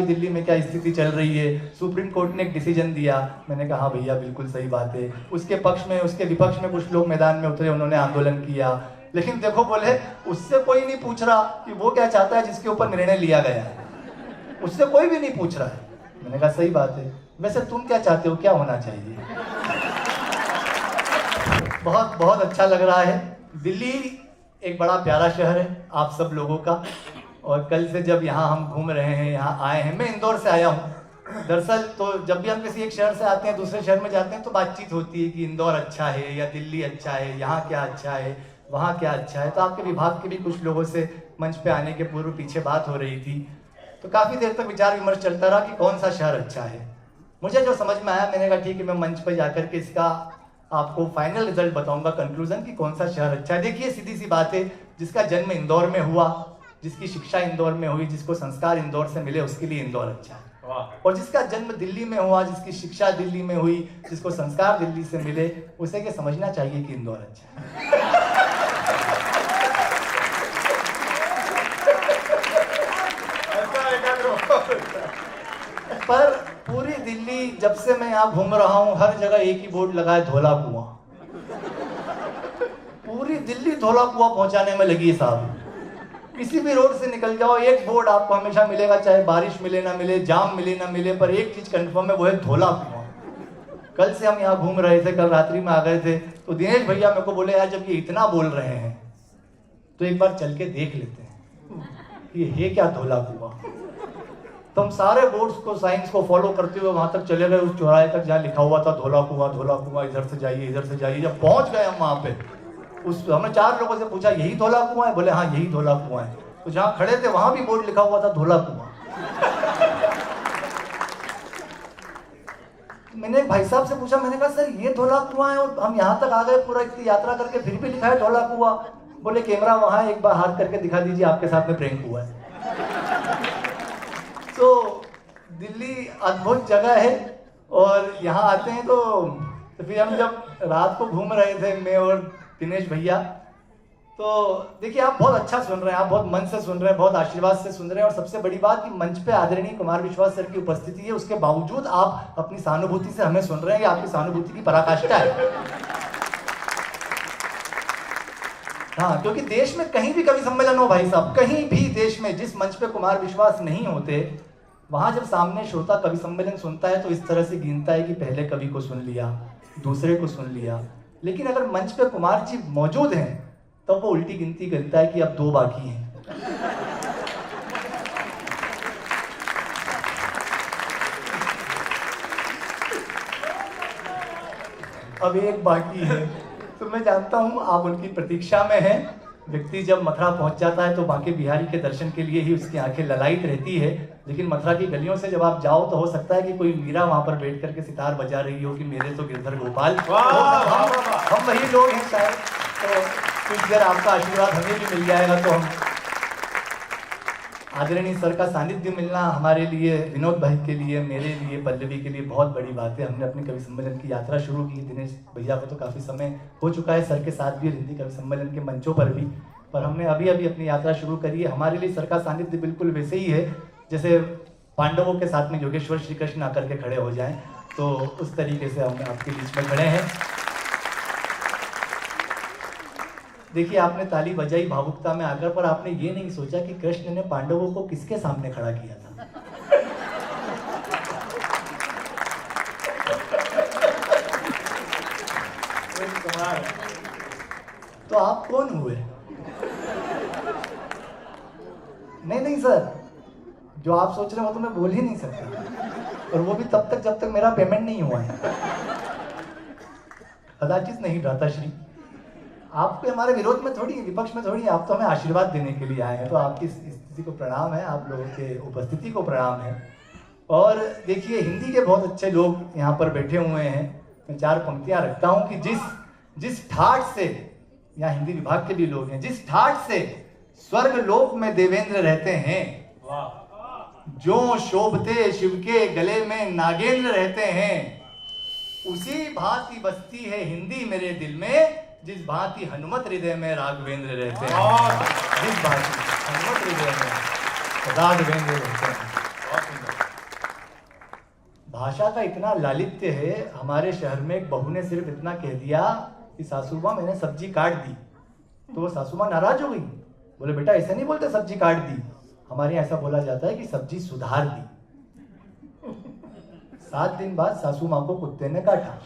दिल्ली में क्या स्थिति चल रही है, सुप्रीम कोर्ट ने एक डिसीजन दिया। मैंने कहा हाँ भैया बिल्कुल सही बात है। उसके पक्ष में उसके विपक्ष में कुछ लोग मैदान में उतरे, उन्होंने आंदोलन किया, लेकिन देखो बोले उससे कोई नहीं पूछ रहा कि वो क्या चाहता है जिसके ऊपर निर्णय लिया गया है, उससे कोई भी नहीं पूछ रहा है। मैंने कहा सही बात है, वैसे तुम क्या चाहते हो, क्या होना चाहिए? बहुत बहुत अच्छा लग रहा है। दिल्ली एक बड़ा प्यारा शहर है आप सब लोगों का, और कल से जब यहाँ हम घूम रहे हैं, यहाँ आए हैं, मैं इंदौर से आया हूँ। दरअसल तो जब भी हम किसी एक शहर से आते हैं दूसरे शहर में जाते हैं तो बातचीत होती है कि इंदौर अच्छा है या दिल्ली अच्छा है, यहाँ क्या अच्छा है, वहाँ क्या अच्छा है। तो आपके विभाग के भी कुछ लोगों से मंच पे आने के पूर्व पीछे बात हो रही थी, तो काफ़ी देर तक विचार विमर्श चलता रहा कि कौन सा शहर अच्छा है। मुझे जो समझ में आया, मैंने कहा ठीक है मैं मंच पर जाकर के इसका आपको फाइनल रिजल्ट बताऊंगा, कंक्लूजन कि कौन सा शहर अच्छा है। देखिए सीधी सी बात है, जिसका जन्म इंदौर में हुआ, जिसकी शिक्षा इंदौर में हुई, जिसको संस्कार इंदौर से मिले, उसके लिए इंदौर अच्छा है। और जिसका जन्म दिल्ली में हुआ, जिसकी शिक्षा दिल्ली में हुई, जिसको संस्कार दिल्ली से मिले, उसे ये समझना चाहिए कि इंदौर अच्छा है। पर पूरी दिल्ली जब से मैं यहाँ घूम रहा हूँ, हर जगह एक ही बोर्ड लगा है, धौला कुआं। पूरी दिल्ली धौला कुआं पहुंचाने में लगी है साहब। किसी भी रोड से निकल जाओ, एक बोर्ड आपको हमेशा मिलेगा, चाहे बारिश मिले ना मिले, जाम मिले ना मिले, पर एक चीज कंफर्म है, वो है धौला कुआं। कल से हम यहाँ घूम रहे थे, कल रात्रि में आ गए थे, तो दिनेश भैया मेरे को बोले यार जब ये इतना बोल रहे हैं तो एक बार चल के देख लेते हैं कि ये क्या धौला कुआं। तो हम सारे बोर्ड्स को, साइंस को फॉलो करते हुए वहां तक चले गए, उस चौराहे तक जहाँ लिखा हुआ था धौला कुआं, धौला कुआं, इधर से जाइए, इधर से जाइए। जब पहुंच गए हम वहां पे, हमने 4 लोगों से पूछा यही धौला कुआं है? बोले हाँ यही धौला कुआं है। तो जहाँ खड़े थे वहां भी बोर्ड लिखा हुआ था धौला कुआं। मैंने एक भाई साहब से पूछा, मैंने कहा सर ये धौला कुआं है और हम यहाँ तक आ गए, पूरा इतनी यात्रा करके, फिर भी लिखा है धौला कुआं। बोले कैमरा वहां है, एक बार हाथ करके दिखा दीजिए आपके साथ में प्रैंक हुआ है। तो दिल्ली अद्भुत जगह है, और यहाँ आते हैं तो फिर हम जब रात को घूम रहे थे, मैं और दिनेश भैया, तो देखिए आप बहुत अच्छा सुन रहे हैं, आप बहुत मन से सुन रहे हैं, बहुत आशीर्वाद से सुन रहे हैं, और सबसे बड़ी बात कि मंच पे आदरणीय कुमार विश्वास सर की उपस्थिति है, उसके बावजूद आप अपनी सहानुभूति से हमें सुन रहे हैं, ये आपकी सहानुभूति की पराकाष्ठा है। हाँ, क्योंकि देश में कहीं भी कवि सम्मेलन हो भाई साहब, कहीं भी देश में जिस मंच पे कुमार विश्वास नहीं होते, वहां जब सामने श्रोता कवि सम्मेलन सुनता है तो इस तरह से गिनता है कि पहले कवि को सुन लिया, दूसरे को सुन लिया। लेकिन अगर मंच पे कुमार जी मौजूद हैं तब तो वो उल्टी गिनती करता है कि अब 2 बाकी हैं। अब 1 बाकी है। तो मैं जानता हूं आप उनकी प्रतीक्षा में हैं। व्यक्ति जब मथुरा पहुंच जाता है तो बांके बिहारी के दर्शन के लिए ही उसकी आंखें ललायित रहती है, लेकिन मथुरा की गलियों से जब आप जाओ तो हो सकता है कि कोई मीरा वहां पर बैठ करके सितार बजा रही हो कि मेरे तो गिरधर गोपाल। हम वही लोग हैं शायद। तो कुछ देर आपका आशीर्वाद हमें भी मिल जाएगा तो हम, आदरणीय सर का सानिध्य मिलना हमारे लिए, विनोद भाई के लिए, मेरे लिए, पल्लवी के लिए बहुत बड़ी बात है। हमने अपने कवि सम्मेलन की यात्रा शुरू की, दिनेश भैया को तो काफ़ी समय हो चुका है, सर के साथ भी, हिंदी कवि सम्मेलन के मंचों पर भी, पर हमने अभी अभी अपनी यात्रा शुरू करी है। हमारे लिए सर का सानिध्य बिल्कुल वैसे ही है जैसे पांडवों के साथ में योगेश्वर श्री कृष्ण आकर के खड़े हो जाएं, तो उस तरीके से हम आपके बीच में खड़े हैं। देखिए आपने ताली बजाई भावुकता में आकर, पर आपने ये नहीं सोचा कि कृष्ण ने पांडवों को किसके सामने खड़ा किया था। तो आप कौन हुए? नहीं सर, जो आप सोच रहे हो तो मैं बोल ही नहीं सकता, और वो भी तब तक जब तक मेरा पेमेंट नहीं हुआ है। कदाचित नहीं भ्राताश्री, आपके हमारे विरोध में थोड़ी, विपक्ष में थोड़ी, आप तो हमें आशीर्वाद देने के लिए आए हैं। तो आपकी स्थिति को प्रणाम है, आप लोगों के उपस्थिति को प्रणाम है। और देखिए हिंदी के बहुत अच्छे लोग यहाँ पर बैठे हुए हैं। मैं 4 पंक्तियाँ रखता हूँ कि जिस ठाठ से, यहाँ हिंदी विभाग के भी लोग हैं, जिस ठाठ से स्वर्ग लोक में देवेंद्र रहते हैं, जो शोभते शिव के गले में नागेंद्र रहते हैं, उसी भांति बसती है हिंदी मेरे दिल में, जिस भांति हनुमत हृदय में राघवेंद्र रहते हैं। जिस भांति हनुमत हृदय में राघवेंद्र रहते हैं। भाषा का इतना लालित्य है। हमारे शहर में एक बहू ने सिर्फ इतना कह दिया कि सासू माँ मैंने सब्जी काट दी, तो वो सासू माँ नाराज हो गई। बोले बेटा ऐसे नहीं बोलते सब्जी काट दी, हमारे यहाँ ऐसा बोला जाता है कि सब्जी सुधार दी। 7 दिन बाद सासू माँ को कुत्ते ने काटा।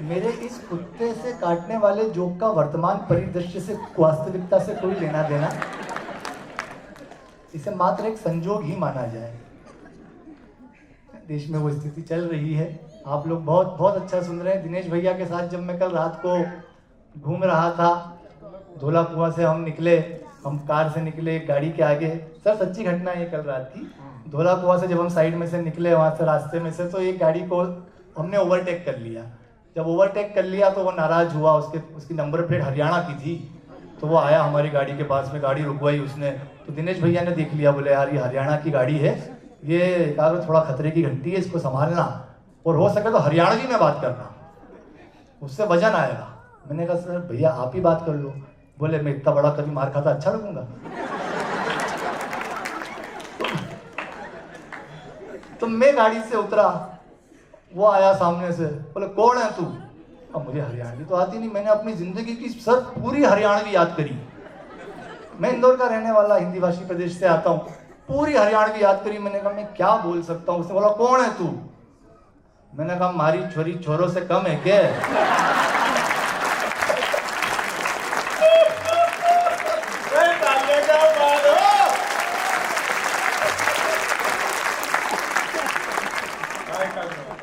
मेरे इस कुत्ते से काटने वाले जोक का वर्तमान परिदृश्य से वास्तविकता से कोई लेना देना, इसे मात्र एक संजोग ही माना जाए। देश में वो स्थिति चल रही है। आप लोग बहुत बहुत अच्छा सुन रहे हैं। दिनेश भैया के साथ जब मैं कल रात को घूम रहा था, धोला कुआं से हम निकले, हम कार से निकले एक गाड़ी के आगे। सर सच्ची घटना है कल रात की। धोला कुआं से जब हम साइड में से निकले, वहां से रास्ते में से, तो एक गाड़ी को हमने ओवरटेक कर लिया। जब ओवरटेक कर लिया तो वो नाराज हुआ। उसकी नंबर प्लेट हरियाणा की थी, तो वो आया हमारी गाड़ी के पास में, गाड़ी रुकवाई उसने। तो दिनेश भैया ने देख लिया, बोले यार ये हरियाणा की गाड़ी है, ये कहा थोड़ा खतरे की घंटी है, इसको संभालना और हो सके तो हरियाणवी में बात करना, उससे वजन आएगा। मैंने कहा सर भैया आप ही बात कर लो। बोले मैं इतना बड़ा कभी मार खाता अच्छा लगूंगा? तो मैं गाड़ी से उतरा, वो आया सामने से, बोले कौन है तू? अब मुझे हरियाणवी तो आती नहीं। मैंने अपनी जिंदगी की सर पूरी हरियाणवी याद करी। मैं इंदौर का रहने वाला हिंदी भाषी प्रदेश से आता हूँ। पूरी हरियाणवी याद करी। मैंने कहा मैं क्या बोल सकता हूँ? उसने बोला कौन है तू? मैंने कहा मारी छोरी छोरों से कम है क्या?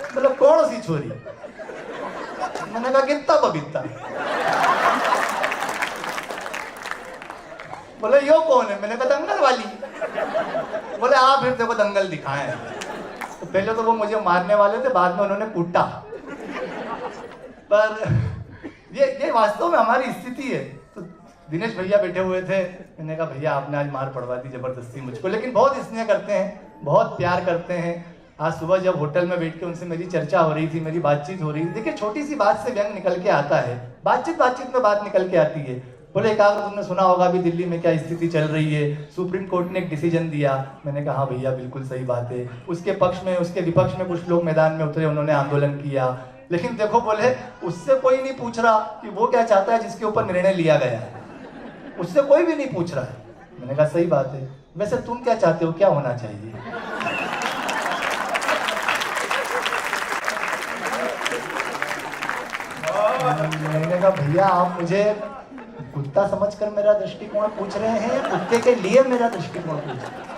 मतलब कौन सी छोरी? मैंने कहा कितना बबीता। बोले यो कौन है? मैंने कहा दंगल वाली। बोले आप फिर देखो दंगल दिखाएं। तो पहले तो वो मुझे मारने वाले थे, बाद में उन्होंने कूटा। पर ये वास्तव में हमारी स्थिति है। तो दिनेश भैया बैठे हुए थे, मैंने कहा भैया आपने आज मार पड़वा दी जबरदस्ती मुझको, लेकिन बहुत स्नेह करते हैं, बहुत प्यार करते हैं। आज सुबह जब होटल में बैठ के उनसे मेरी चर्चा हो रही थी, मेरी बातचीत हो रही थी। देखिए छोटी सी बात से व्यंग निकल के आता है, बातचीत में बात निकल के आती है। बोले एक आगे तुमने सुना होगा अभी दिल्ली में क्या स्थिति चल रही है, सुप्रीम कोर्ट ने एक डिसीजन दिया। मैंने कहा हाँ भैया बिल्कुल सही बात है। उसके पक्ष में उसके विपक्ष में कुछ लोग मैदान में उतरे, उन्होंने आंदोलन किया, लेकिन देखो बोले उससे कोई नहीं पूछ रहा कि वो क्या चाहता है जिसके ऊपर निर्णय लिया गया है, उससे कोई भी नहीं पूछ रहा है। मैंने कहा सही बात है, वैसे तुम क्या चाहते हो, क्या होना चाहिए? मैंने कहा भैया आप मुझे कुत्ता समझकर मेरा दृष्टिकोण पूछ रहे हैं, कुत्ते के लिए मेरा दृष्टिकोण पूछ रहे हैं?